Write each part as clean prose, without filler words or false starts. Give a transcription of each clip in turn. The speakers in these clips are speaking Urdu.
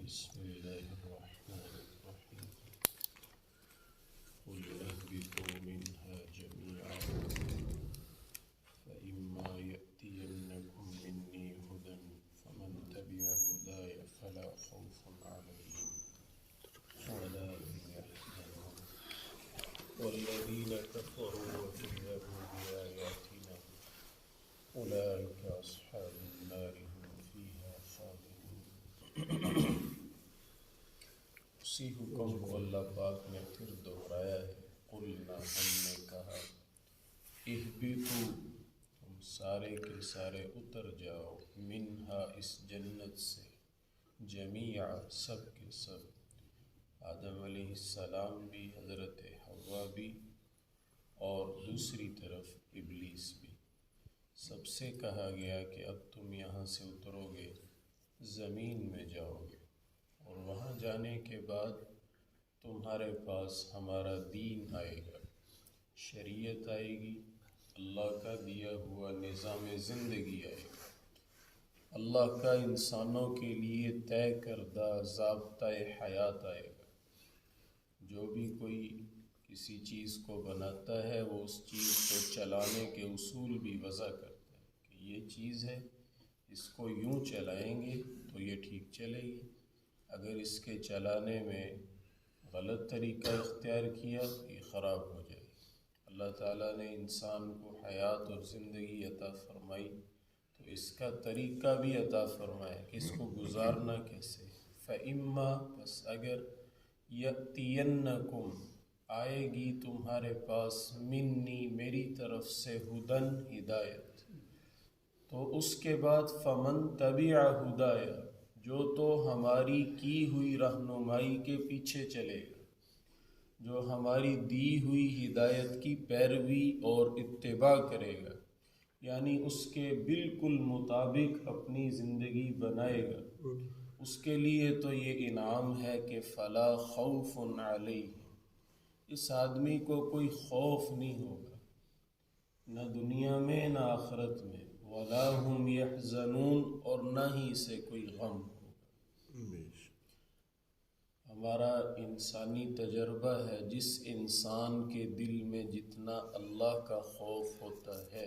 بسم الله الرحمن الرحيم قل اهبطوا منها جميعا فإما يأتينكم مني هدى فمن تبع هداي فلا خوف عليهم ولا هم يحزنون والذين كفروا وكذبوا بآياتنا أولئك أصحاب النار هم فيها خالدون۔ اسی حکم کو اللہ پاک نے پھر دہرایا ہے۔ قلنا، ہم نے کہا، اہبطوا، تم سارے کے سارے اتر جاؤ، منہا، اس جنت سے، جمیعا، سب کے سب، آدم علیہ السلام بھی، حضرت حوا بھی، اور دوسری طرف ابلیس بھی۔ سب سے کہا گیا کہ اب تم یہاں سے اترو گے، زمین میں جاؤ گے، اور وہاں جانے کے بعد تمہارے پاس ہمارا دین آئے گا، شریعت آئے گی، اللہ کا دیا ہوا نظام زندگی آئے گا، اللہ کا انسانوں کے لیے طے کردہ ضابطۂ حیات آئے گا۔ جو بھی کوئی کسی چیز کو بناتا ہے وہ اس چیز کو چلانے کے اصول بھی وضع کرتا ہے کہ یہ چیز ہے، اس کو یوں چلائیں گے تو یہ ٹھیک چلے گی، اگر اس کے چلانے میں غلط طریقہ اختیار کیا تو یہ خراب ہو جائے گی۔ اللہ تعالیٰ نے انسان کو حیات اور زندگی عطا فرمائی تو اس کا طریقہ بھی عطا فرمایا کہ اس کو گزارنا کیسے۔ فَإِمَّا، پس اگر، يَأْتِيَنَّكُمْ، آئے گی تمہارے پاس، منی، میری طرف سے، ہدن، ہدایت، تو اس کے بعد فمن تبع ہدایا، جو تو ہماری کی ہوئی رہنمائی کے پیچھے چلے گا، جو ہماری دی ہوئی ہدایت کی پیروی اور اتباع کرے گا، یعنی اس کے بالکل مطابق اپنی زندگی بنائے گا، اس کے لیے تو یہ انعام ہے کہ فلا خوف علیہ، اس آدمی کو کوئی خوف نہیں ہوگا، نہ دنیا میں نہ آخرت میں، ولا هم يحزنون، اور نہ ہی اسے کوئی غم ہوگا۔ ہمارا انسانی تجربہ ہے، جس انسان کے دل میں جتنا اللہ کا خوف ہوتا ہے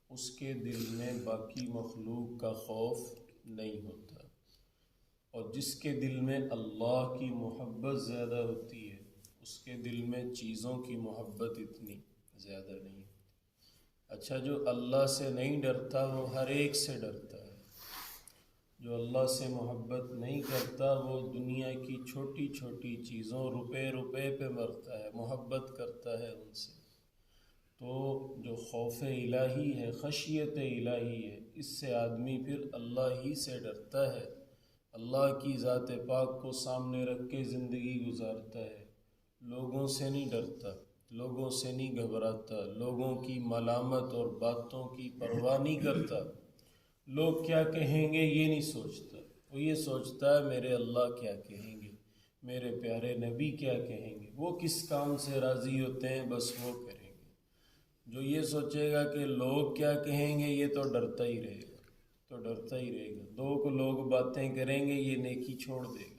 اس کے دل میں باقی مخلوق کا خوف نہیں ہوتا، اور جس کے دل میں اللہ کی محبت زیادہ ہوتی ہے اس کے دل میں چیزوں کی محبت اتنی زیادہ نہیں ہوتی۔ اچھا، جو اللہ سے نہیں ڈرتا وہ ہر ایک سے ڈرتا ہے، جو اللہ سے محبت نہیں کرتا وہ دنیا کی چھوٹی چھوٹی چیزوں، روپے پہ مرتا ہے، محبت کرتا ہے ان سے۔ تو جو خوف الہی ہے، خشیت الہی ہے، اس سے آدمی پھر اللہ ہی سے ڈرتا ہے، اللہ کی ذات پاک کو سامنے رکھ کے زندگی گزارتا ہے، لوگوں سے نہیں ڈرتا، لوگوں سے نہیں گھبراتا، لوگوں کی ملامت اور باتوں کی پرواہ نہیں کرتا، لوگ کیا کہیں گے یہ نہیں سوچتا، وہ یہ سوچتا ہے میرے اللہ کیا کہیں گے، میرے پیارے نبی کیا کہیں گے، وہ کس کام سے راضی ہوتے ہیں بس وہ کریں گے۔ جو یہ سوچے گا کہ لوگ کیا کہیں گے یہ تو ڈرتا ہی رہے گا، دو کو لوگ باتیں کریں گے یہ نیکی چھوڑ دے گا،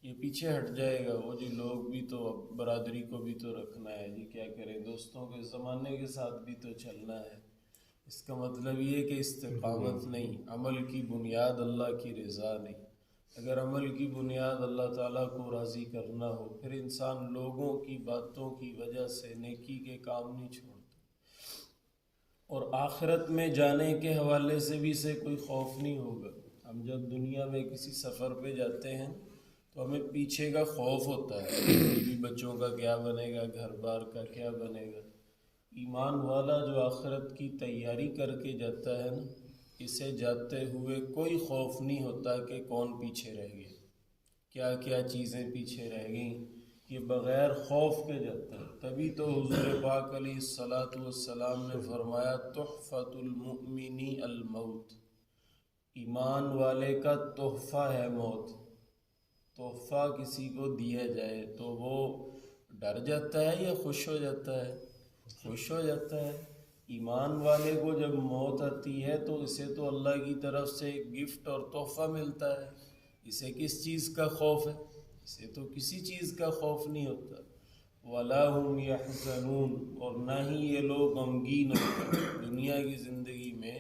یہ پیچھے ہٹ جائے گا، وہ جی لوگ بھی تو، برادری کو بھی تو رکھنا ہے، جی کیا کریں، دوستوں کے زمانے کے ساتھ بھی تو چلنا ہے۔ اس کا مطلب یہ کہ استقامت نہیں، عمل کی بنیاد اللہ کی رضا نہیں۔ اگر عمل کی بنیاد اللہ تعالیٰ کو راضی کرنا ہو پھر انسان لوگوں کی باتوں کی وجہ سے نیکی کے کام نہیں چھوڑتا، اور آخرت میں جانے کے حوالے سے بھی اسے کوئی خوف نہیں ہوگا۔ ہم جب دنیا میں کسی سفر پہ جاتے ہیں تو ہمیں پیچھے کا خوف ہوتا ہے، بیوی بچوں کا کیا بنے گا، گھر بار کا کیا بنے گا۔ ایمان والا جو آخرت کی تیاری کر کے جاتا ہے نا، اسے جاتے ہوئے کوئی خوف نہیں ہوتا کہ کون پیچھے رہ گیا، کیا کیا چیزیں پیچھے رہ گئیں، یہ بغیر خوف کے جاتا ہے۔ تبھی تو حضور پاک علیہ السلام نے فرمایا تحفۃ المؤمن الموت، ایمان والے کا تحفہ ہے موت۔ تحفہ کسی کو دیا جائے تو وہ ڈر جاتا ہے یا خوش ہو جاتا ہے؟ خوش ہو جاتا ہے۔ ایمان والے کو جب موت آتی ہے تو اسے تو اللہ کی طرف سے ایک گفٹ اور تحفہ ملتا ہے، اسے کس چیز کا خوف ہے؟ اسے تو کسی چیز کا خوف نہیں ہوتا۔ وَلَا هُمْ يَحْزَنُونَ، اور نہ ہی یہ لوگ غمگین ہوتے۔ دنیا کی زندگی میں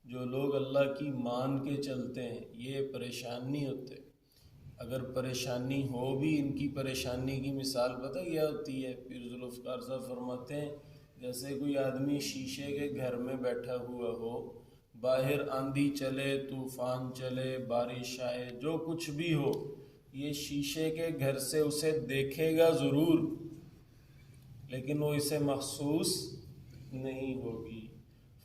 جو لوگ اللہ کی مان کے چلتے ہیں یہ پریشان نہیں ہوتے۔ اگر پریشانی ہو بھی، ان کی پریشانی کی مثال پتہ کیا ہوتی ہے؟ پیر ذوالفقار صاحب فرماتے ہیں جیسے کوئی آدمی شیشے کے گھر میں بیٹھا ہوا ہو، باہر آندھی چلے، طوفان چلے، بارش آئے، جو کچھ بھی ہو، یہ شیشے کے گھر سے اسے دیکھے گا ضرور، لیکن وہ اسے محسوس نہیں ہوگی۔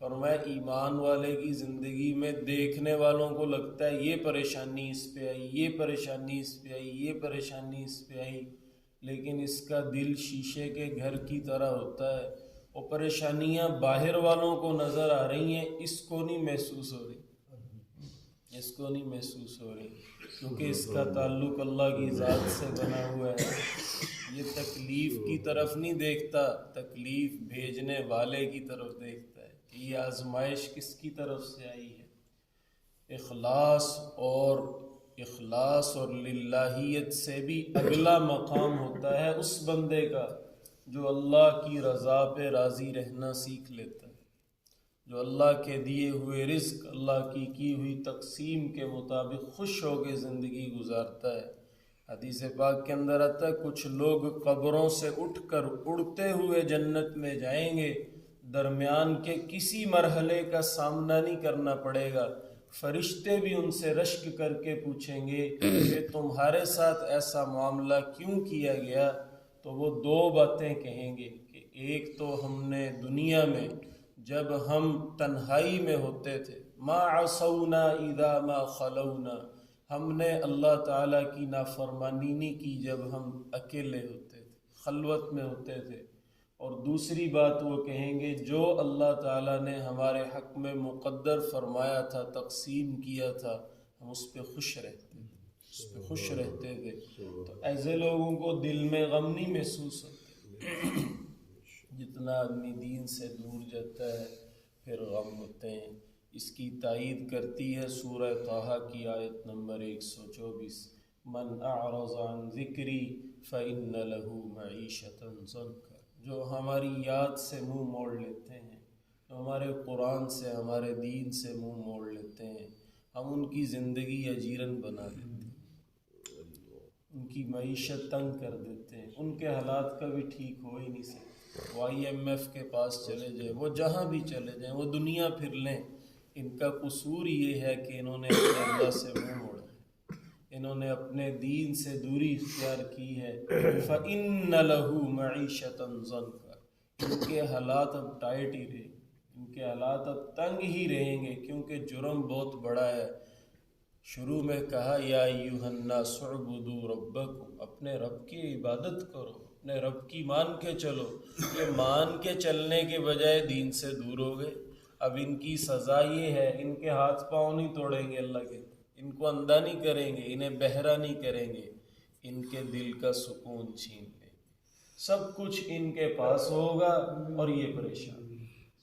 فرمایا ایمان والے کی زندگی میں دیکھنے والوں کو لگتا ہے یہ پریشانی اس پہ آئی، یہ پریشانی اس پہ آئی، یہ پریشانی اس پہ آئی، لیکن اس کا دل شیشے کے گھر کی طرح ہوتا ہے۔ وہ پریشانیاں باہر والوں کو نظر آ رہی ہیں، اس کو نہیں محسوس ہو رہی، اس کو نہیں محسوس ہو رہی، کیونکہ اس کا تعلق اللہ کی ذات سے بنا ہوا ہے۔ یہ تکلیف کی طرف نہیں دیکھتا، تکلیف بھیجنے والے کی طرف دیکھتا ہے کہ یہ آزمائش کس کی طرف سے آئی ہے۔ اخلاص اور للہیت سے بھی اگلا مقام ہوتا ہے اس بندے کا جو اللہ کی رضا پہ راضی رہنا سیکھ لیتا ہے، جو اللہ کے دیے ہوئے رزق، اللہ کی ہوئی تقسیم کے مطابق خوش ہو کے زندگی گزارتا ہے۔ حدیث پاک کے اندر آتا ہے کچھ لوگ قبروں سے اٹھ کر اڑتے ہوئے جنت میں جائیں گے، درمیان کے کسی مرحلے کا سامنا نہیں کرنا پڑے گا، فرشتے بھی ان سے رشک کر کے پوچھیں گے کہ تمہارے ساتھ ایسا معاملہ کیوں کیا گیا؟ تو وہ دو باتیں کہیں گے کہ ایک تو ہم نے دنیا میں جب ہم تنہائی میں ہوتے تھے، ما عصونا اذا ما خلونا، ہم نے اللہ تعالیٰ کی نافرمانی نہیں کی جب ہم اکیلے ہوتے تھے، خلوت میں ہوتے تھے۔ اور دوسری بات وہ کہیں گے جو اللہ تعالیٰ نے ہمارے حق میں مقدر فرمایا تھا، تقسیم کیا تھا، ہم اس پہ خوش رہتے تھے، اس پہ خوش رہتے تھے۔ تو ایسے لوگوں کو دل میں غم نہیں محسوس ہوتا۔ جتنا آدمی دین سے دور جاتا ہے پھر غم ہوتے ہیں۔ اس کی تائید کرتی ہے سورہ طٰہٰ کی آیت نمبر 124، من اعرض عن ذکری فإن له معیشۃ ضنکا، جو ہماری یاد سے منہ موڑ لیتے ہیں، جو ہمارے قرآن سے، ہمارے دین سے منہ موڑ لیتے ہیں، ہم ان کی زندگی اجیرن بنا دیتے ہیں، ان کی معیشت تنگ کر دیتے ہیں، ان کے حالات کبھی ٹھیک ہو ہی نہیں سکتے۔ وہ IMF کے پاس چلے جائیں، وہ جہاں بھی چلے جائیں، وہ دنیا پھر لیں، ان کا قصور یہ ہے کہ انہوں نے اپنے اللہ سے منہ موڑا ہے، انہوں نے اپنے دین سے دوری اختیار کی ہے۔ فَإِنَّ لَهُ مَعِيشَةً ضَنْكَا، ان کے حالات اب ٹائٹ ہی رہیں گے، ان کے حالات اب تنگ ہی رہیں گے، کیونکہ جرم بہت بڑا ہے۔ شروع میں کہا یا ایھا الناس اعبدوا ربکم، اپنے رب کی عبادت کرو، اپنے رب کی مان کے چلو۔ یہ مان کے چلنے کے بجائے دین سے دور ہو گئے۔ اب ان کی سزا یہ ہے، ان کے ہاتھ پاؤں نہیں توڑیں گے اللہ کے، ان کو اندھا نہیں کریں گے، انہیں بہرا نہیں کریں گے، ان کے دل کا سکون چھین لیں گے۔ سب کچھ ان کے پاس ہوگا اور یہ پریشان،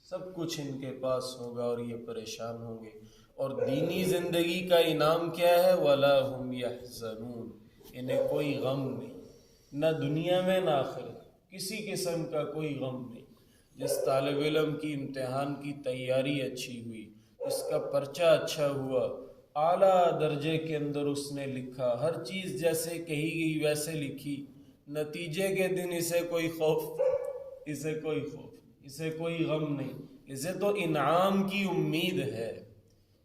سب کچھ ان کے پاس ہوگا اور یہ پریشان ہوں گے۔ اور دینی زندگی کا انعام کیا ہے؟ وَلَا هُمْ يَحْزَنُونَ، انہیں کوئی غم نہیں، نہ دنیا میں نہ آخرت، کسی قسم کا کوئی غم نہیں۔ جس طالب علم کی امتحان کی تیاری اچھی ہوئی، اس کا پرچہ اچھا ہوا، اعلیٰ درجے کے اندر اس نے لکھا، ہر چیز جیسے کہی گئی ویسے لکھی، نتیجے کے دن اسے کوئی خوف، اسے کوئی خوف، اسے کوئی غم نہیں، اسے تو انعام کی امید ہے،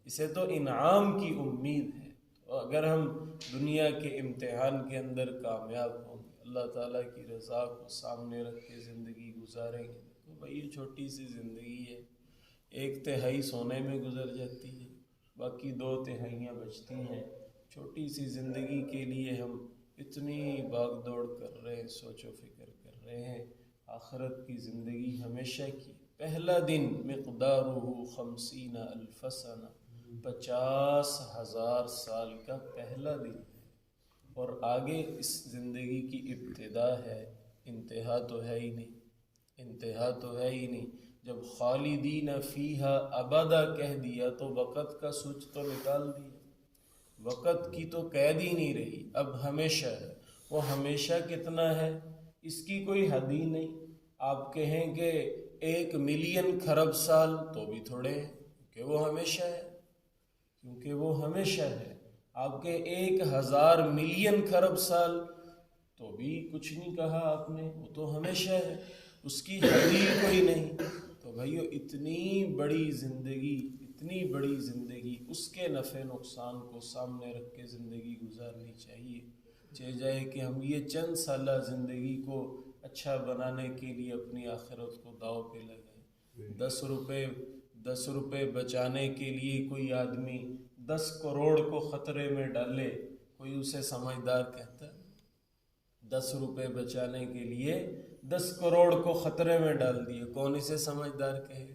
اسے تو انعام کی امید ہے۔ تو اگر ہم دنیا کے امتحان کے اندر کامیاب ہوں گے، اللہ تعالیٰ کی رضا کو سامنے رکھ کے زندگی گزاریں گے، تو بھائی یہ چھوٹی سی زندگی ہے، 1/3 سونے میں گزر جاتی ہے، باقی 2/3 بچتی ہیں۔ چھوٹی سی زندگی کے لیے ہم اتنی بھاگ دوڑ کر رہے ہیں، سوچ و فکر کر رہے ہیں۔ آخرت کی زندگی ہمیشہ کی، پہلا دن مقدارہ 50 الف سنہ، 50,000 سال کا پہلا دن ہے، اور آگے اس زندگی کی ابتدا ہے، انتہا تو ہے ہی نہیں، انتہا تو ہے ہی نہیں۔ جب خالدین فیہا ابدا کہہ دیا تو وقت کا سوئچ تو نکال دیا، وقت کی تو قید ہی نہیں رہی، اب ہمیشہ ہے۔ وہ ہمیشہ کتنا ہے اس کی کوئی حد ہی نہیں۔ آپ کہیں کہ 1 ملین خرب سال تو بھی تھوڑے ہیں، کیونکہ وہ ہمیشہ ہے، کیونکہ وہ ہمیشہ ہے۔ آپ کے 1000 ملین خرب سال تو بھی کچھ نہیں کہا آپ نے، وہ تو ہمیشہ ہے، اس کی حد ہی کوئی نہیں۔ تو بھائیو اتنی بڑی زندگی، اتنی بڑی زندگی، اس کے نفع نقصان کو سامنے رکھ کے زندگی گزارنی چاہیے۔ چاہے جائے کہ ہم یہ چند سالہ زندگی کو اچھا بنانے کے لیے اپنی آخرت کو داؤ پہ لگائیں۔ 10 روپے بچانے کے لیے کوئی آدمی 10 کروڑ کو خطرے میں ڈالے، کوئی اسے سمجھدار کہتا ہے؟ 10 روپے بچانے کے لیے 10 کروڑ کو خطرے میں ڈال دیے، کون اسے سمجھدار کہے؟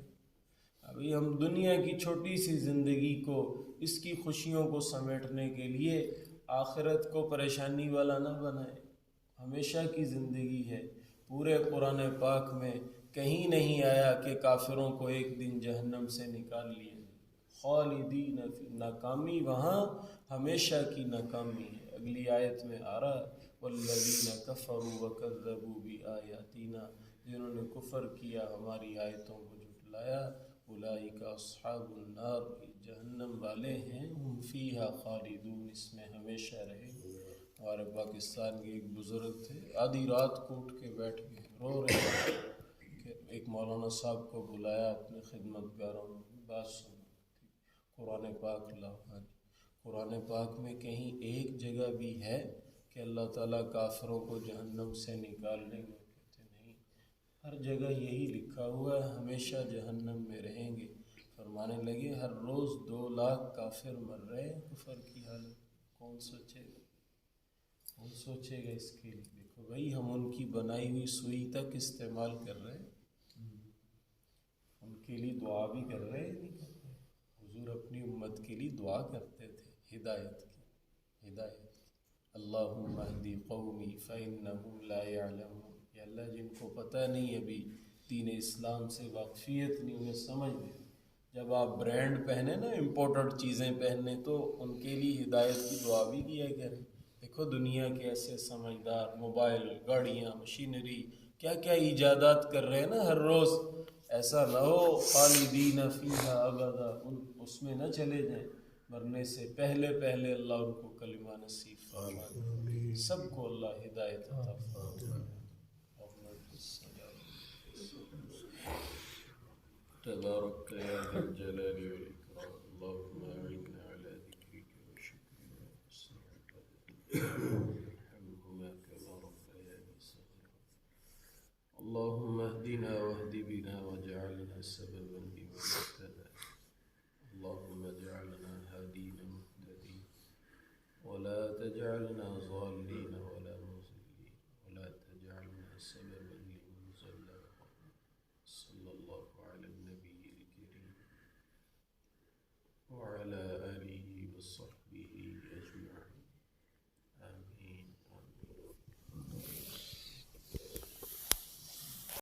ابھی ہم دنیا کی چھوٹی سی زندگی کو، اس کی خوشیوں کو سمیٹنے کے لیے آخرت کو پریشانی والا نہ بنائیں۔ ہمیشہ کی زندگی ہے۔ پورے قرآن پاک میں کہیں نہیں آیا کہ کافروں کو ایک دن جہنم سے نکال لیا جائے۔ خالدین فی، ناکامی وہاں ہمیشہ کی ناکامی ہے۔ اگلی آیت میں آ رہا ہے والذین کفروا وکذبوا بآیاتنا، جنہوں نے کفر کیا، ہماری آیتوں کو جھٹلایا، اولئک اصحاب النار، جہنم والے ہیں، ہم فیہا خالدون، اس میں ہمیشہ رہیں گے۔ ہمارے پاکستان کے ایک بزرگ تھے، آدھی رات کو اٹھ کے بیٹھ گئے، رو رہے ہیں کہ ایک مولانا صاحب کو بلایا اپنے خدمتگاروں نے، بات سنو، قرآن پاک لاؤ۔ قرآن پاک میں کہیں ایک جگہ بھی ہے کہ اللہ تعالیٰ کافروں کو جہنم سے نکال لیں گے؟ کہتے نہیں، ہر جگہ یہی لکھا ہوا ہے ہمیشہ جہنم میں رہیں گے۔ فرمانے لگے ہر روز 2 لاکھ کافر مر رہے ہیں کفر کی حالت، کون سوچے گا؟ کون سوچے گا اس کے لیے؟ دیکھو بھائی، ہم ان کی بنائی ہوئی سوئی تک استعمال کر رہے ہیں، ان کے لیے دعا بھی کر رہے ہیں، نہیں کر رہے؟ حضور اپنی امت کے لیے دعا کرتے تھے ہدایت کی، ہدایت کی۔ اللہم اہدی قومی فإنہم لا یعلمون، یا اللہ جن کو پتہ نہیں ابھی دین اسلام سے واقفیت نہیں، انہیں سمجھ نہیں۔ جب آپ برانڈ پہنے نا، امپورٹڈ چیزیں پہنے، تو ان کے لیے ہدایت کی دعا بھی کیا کریں۔ دیکھو دنیا کے ایسے سمجھدار موبائل، گاڑیاں، مشینری، کیا کیا ایجادات کر رہے ہیں نا ہر روز، ایسا نہ ہو خالدین فیہا ابدا، اس میں نہ چلے جائیں۔ مرنے سے پہلے پہلے اللہ ان کو کلمہ نصیب فرمائے، سب کو اللہ ہدایت عطا فرمائے۔ تبارک یا ذی الجلال والإکرام، اللہم آمین۔